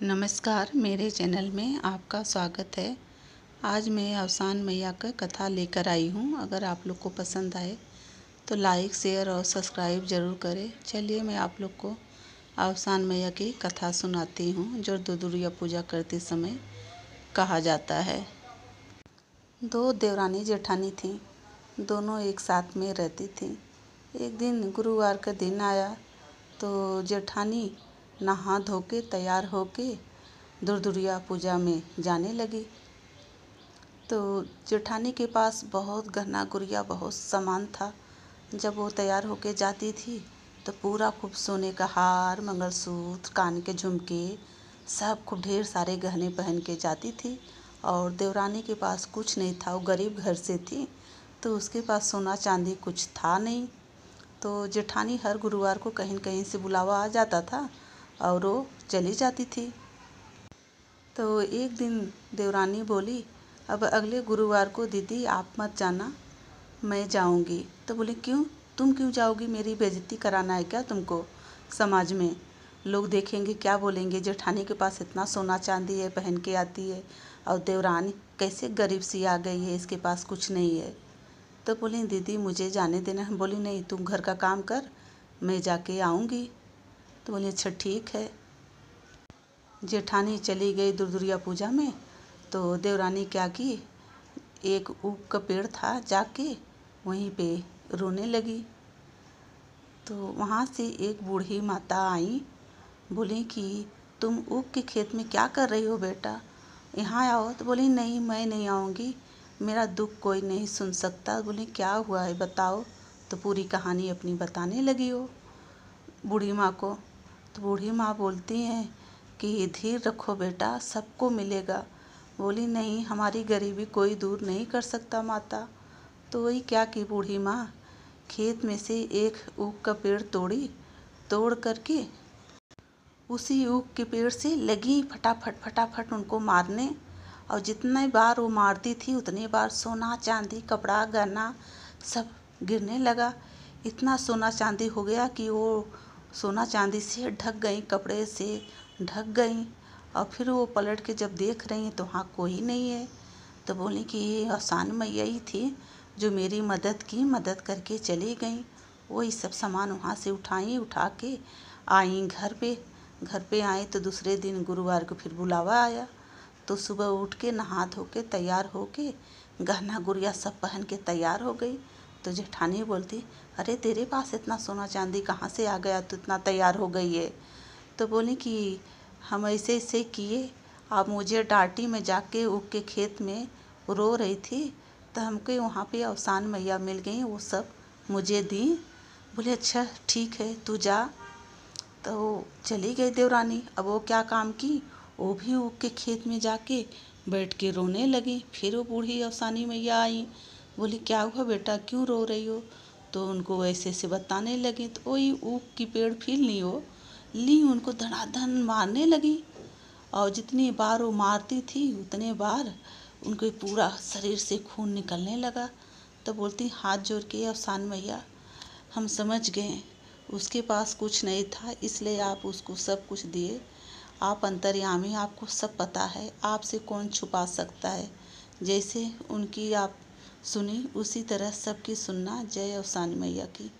नमस्कार, मेरे चैनल में आपका स्वागत है। आज मैं अवसान मैया का कथा लेकर आई हूँ। अगर आप लोग को पसंद आए तो लाइक, शेयर और सब्सक्राइब ज़रूर करें। चलिए मैं आप लोग को अवसान मैया की कथा सुनाती हूँ, जो दुर्गा पूजा करते समय कहा जाता है। दो देवरानी जेठानी थीं, दोनों एक साथ में रहती थीं। एक दिन गुरुवार का दिन आया तो जेठानी नहा धो के तैयार होके दुर्गा पूजा में जाने लगी। तो जेठानी के पास बहुत गहना गुड़िया, बहुत सामान था। जब वो तैयार होके जाती थी तो पूरा खूब सोने का हार, मंगलसूत्र, कान के झुमके, सब खूब ढेर सारे गहने पहन के जाती थी। और देवरानी के पास कुछ नहीं था, वो गरीब घर से थी, तो उसके पास सोना चांदी कुछ था नहीं। तो जेठानी हर गुरुवार को कहीं कहीं से बुलावा आ जाता था और वो चली जाती थी। तो एक दिन देवरानी बोली, अब अगले गुरुवार को दीदी आप मत जाना, मैं जाऊंगी। तो बोली, क्यों? तुम क्यों जाओगी? मेरी बेइज्जती कराना है क्या तुमको? समाज में लोग देखेंगे, क्या बोलेंगे? जेठानी के पास इतना सोना चांदी है, पहन के आती है, और देवरानी कैसे गरीब सी आ गई है, इसके पास कुछ नहीं है। तो बोली, दीदी मुझे जाने देना। बोली, नहीं, तुम घर का काम कर, मैं जाके आऊँगी। तो बोली, अच्छा ठीक है। जेठानी चली गई दुर्गा पूजा में। तो देवरानी क्या की, एक ऊख का पेड़ था, जाके वहीं पे रोने लगी। तो वहाँ से एक बूढ़ी माता आई, बोली कि तुम ऊख के खेत में क्या कर रही हो बेटा, यहाँ आओ। तो बोली, नहीं मैं नहीं आऊँगी, मेरा दुख कोई नहीं सुन सकता। बोली, क्या हुआ है बताओ। तो पूरी कहानी अपनी बताने लगी हो बूढ़ी माँ को। तो बूढ़ी माँ बोलती हैं कि धीर रखो बेटा, सबको मिलेगा। बोली, नहीं, हमारी गरीबी कोई दूर नहीं कर सकता माता। तो वही क्या की बूढ़ी माँ, खेत में से एक ऊख का पेड़ तोड़ करके उसी ऊख के पेड़ से लगी फटाफट फटाफट उनको मारने। और जितने बार वो मारती थी उतने बार सोना चांदी, कपड़ा, गहना सब गिरने लगा। इतना सोना चांदी हो गया कि वो सोना चांदी से ढक गई, कपड़े से ढक गई। और फिर वो पलट के जब देख रही हैं तो वहाँ कोई नहीं है। तो बोली कि ये अवसान मैया ही थी जो मेरी मदद करके चली गई। वही सब सामान वहाँ से उठा के आई घर पे आए। तो दूसरे दिन गुरुवार को फिर बुलावा आया। तो सुबह उठ के नहा धो के तैयार हो के गहना गुड़िया सब पहन के तैयार हो गई। तो जेठानी बोलती, अरे तेरे पास इतना सोना चांदी कहाँ से आ गया, तो इतना तैयार हो गई है। तो बोली कि हम ऐसे ऐसे किए, आप मुझे डांटी, में जाके ऊख के खेत में रो रही थी, तो हमको वहाँ पे अवसान मैया मिल गई, वो सब मुझे दी। बोले, अच्छा ठीक है, तू जा। तो चली गई देवरानी। अब वो क्या काम की, वो भी ऊख के खेत में जाके बैठ के रोने लगी। फिर वो बूढ़ी अवसानी मैया आई, बोली, क्या हुआ बेटा, क्यों रो रही हो? तो उनको ऐसे ऐसे बताने लगी। तो वही ऊख की पेड़ फिर ली उनको धड़ाधन मारने लगी। और जितनी बार वो मारती थी उतने बार उनके पूरा शरीर से खून निकलने लगा। तो बोलती, हाथ जोड़ के, अवसान मैया हम समझ गए उसके पास कुछ नहीं था, इसलिए आप उसको सब कुछ दिए। आप अंतर्यामी, आपको सब पता है, आपसे कौन छुपा सकता है। जैसे उनकी आप सुनी उसी तरह सबकी सुनना। जय अवसान मैया की।